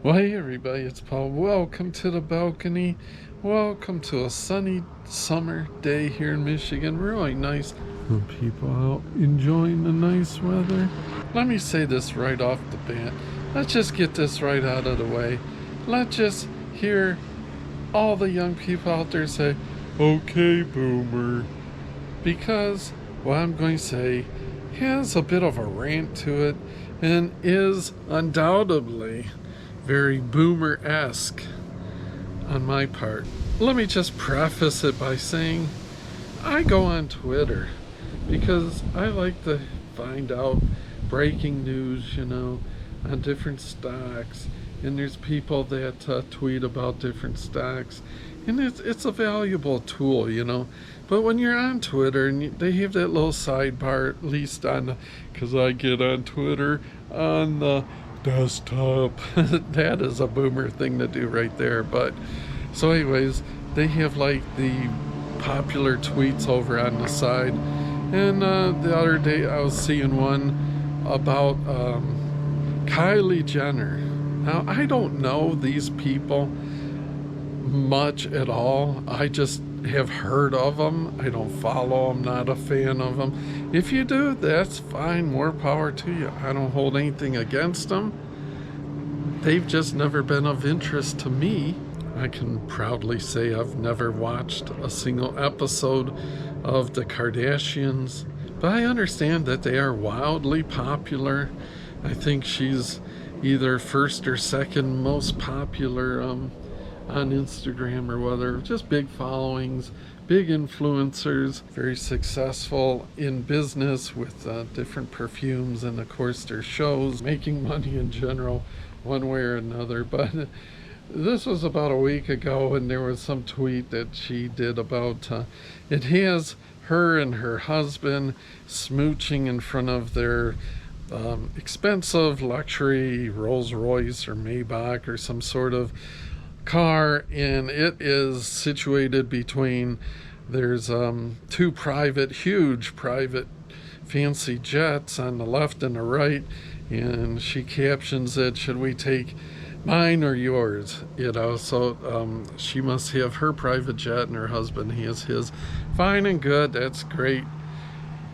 Well, hey everybody, it's Paul. Welcome to the balcony. Welcome to a sunny summer day here in Michigan. Really nice. People out enjoying the nice weather. Let me say this right off the bat. Let's just get this right out of the way. Let's just hear all the young people out there say, okay, boomer. Because what I'm going to say has a bit of a rant to it and is undoubtedly very boomer-esque on my part. Let me just preface it by saying I go on Twitter because I like to find out breaking news, on different stocks. And there's people that tweet about different stocks. And it's a valuable tool. But when you're on Twitter and they have that little sidebar, at least because I get on Twitter on the desktop. That is a boomer thing to do right there. But so anyways, they have like the popular tweets over on the side. And the other day I was seeing one about Kylie Jenner. Now I don't know these people much at all. I just have heard of them. I don't follow them, not a fan of them. If you do, that's fine, more power to you. I don't hold anything against them. They've just never been of interest to me. I can proudly say I've never watched a single episode of the Kardashians, but I understand that they are wildly popular. I think she's either first or second most popular on Instagram or whatever. Just big followings, big influencers, very successful in business with different perfumes and of course their shows, making money in general one way or another. But this was about a week ago and there was some tweet that she did about it has her and her husband smooching in front of their expensive luxury Rolls Royce or Maybach or some sort of car, and it is situated between there's two huge private fancy jets on the left and the right, and she captions it, should we take mine or yours? So she must have her private jet and her husband has his. Fine and good, that's great.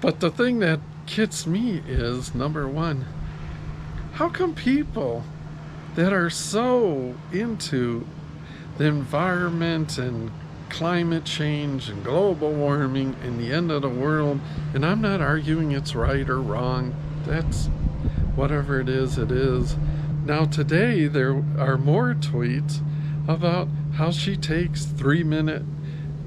But the thing that gets me is, number one, how come people that are so into the environment and climate change and global warming and the end of the world, and I'm not arguing it's right or wrong, that's whatever it is, it is. Now today there are more tweets about how she takes 3-minute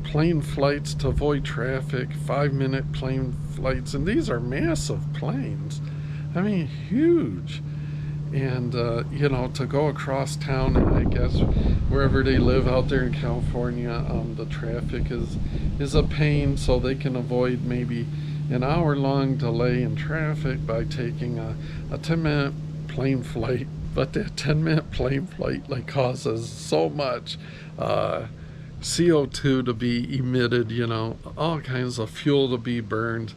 plane flights to avoid traffic, 5-minute plane flights, and these are massive planes. I mean, huge. And to go across town, and I guess wherever they live out there in California, the traffic is a pain, so they can avoid maybe an hour-long delay in traffic by taking a 10-minute plane flight. But that 10-minute plane flight causes so much CO2 to be emitted, all kinds of fuel to be burned.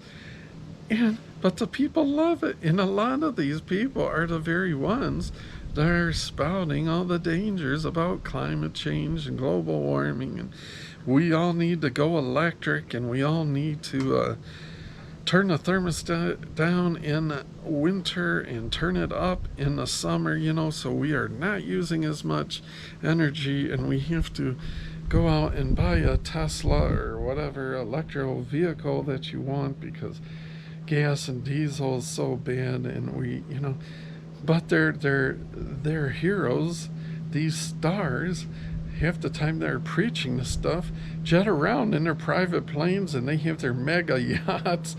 But the people love it, and a lot of these people are the very ones that are spouting all the dangers about climate change and global warming, and we all need to go electric, and we all need to turn the thermostat down in winter and turn it up in the summer, so we are not using as much energy, and we have to go out and buy a Tesla or whatever electrical vehicle that you want because gas and diesel is so bad, and but they're heroes, these stars. Half the time they're preaching the stuff, jet around in their private planes, and they have their mega yachts,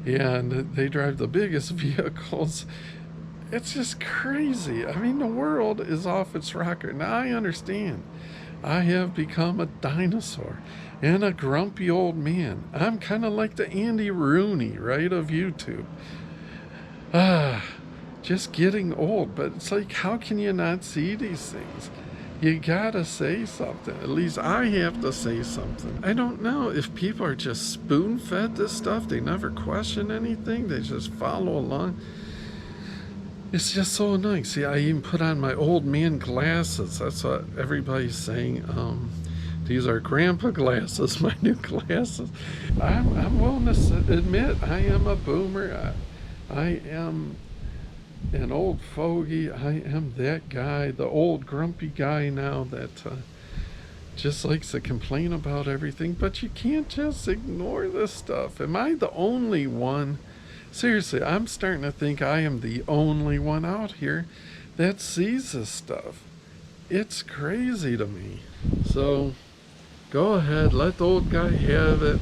and they drive the biggest vehicles. It's just crazy. I mean, the world is off its rocker. Now I understand I have become a dinosaur and a grumpy old man. I'm kind of like the Andy Rooney, right, of YouTube. Just getting old. But it's like, how can you not see these things? You gotta say something. At least I have to say something. I don't know if people are just spoon-fed this stuff. They never question anything. They just follow along. It's just so annoying. See, I even put on my old man glasses. That's what everybody's saying. These are grandpa glasses, my new glasses. I'm willing to admit I am a boomer. I am an old fogey. I am that guy, the old grumpy guy now that just likes to complain about everything. But you can't just ignore this stuff. Am I the only one? Seriously, I'm starting to think I am the only one out here that sees this stuff. It's crazy to me. So go ahead, let the old guy have it.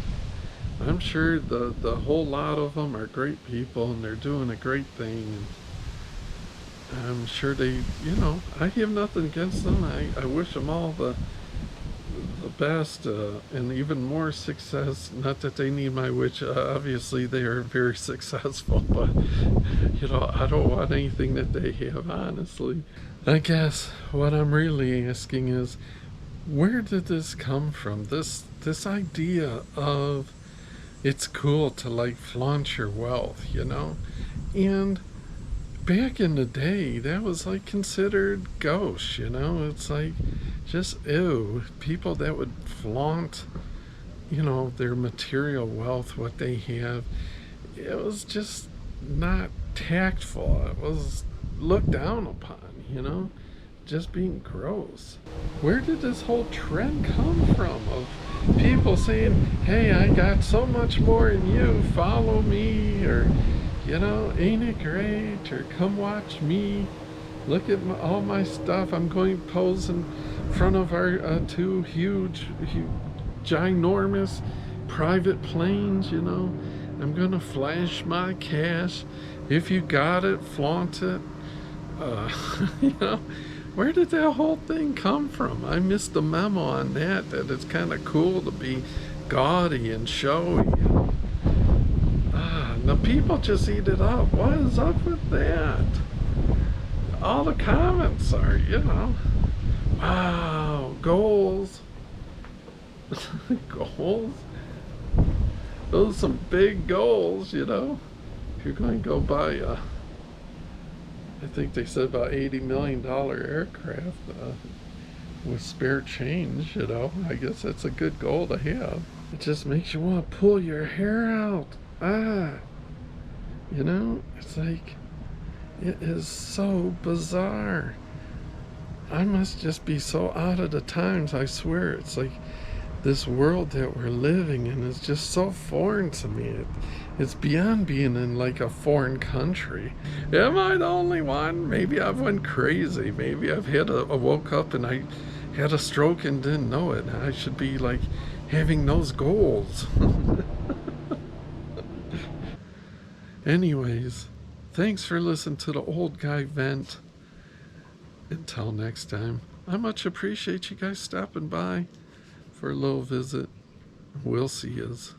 I'm sure the whole lot of them are great people and they're doing a great thing. And I'm sure they, I have nothing against them. I wish them all the best and even more success. Not that they need my wish. Obviously, they are very successful, but I don't want anything that they have. Honestly, I guess what I'm really asking is, where did this come from? This idea of it's cool to like flaunt your wealth. And back in the day, that was like considered gauche. It's like just ew. People that would flaunt, their material wealth, what they have. It was just not tactful. It was looked down upon. Just being gross. Where did this whole trend come from of people saying, hey, I got so much more than you, follow me, or ain't it great? Or come watch me. Look at all my stuff. I'm going to pose in front of our two huge, ginormous private planes. I'm going to flash my cash. If you got it, flaunt it. Uh, you know, where did that whole thing come from? I missed the memo on that it's kind of cool to be gaudy and showy. The people just eat it up. What is up with that? All the comments are, wow, goals. Goals? Those are some big goals, If you're going to go buy I think they said about $80 million aircraft with spare change, I guess that's a good goal to have. It just makes you want to pull your hair out. It's like, it is so bizarre. I must just be so out of the times, I swear. It's like this world that we're living in is just so foreign to me. It's beyond being in like a foreign country. Am I the only one? Maybe I've went crazy. Maybe I've had I woke up and I had a stroke and didn't know it. I should be like having those goals. Anyways, thanks for listening to the old guy vent. Until next time, I much appreciate you guys stopping by for a little visit. We'll see yous.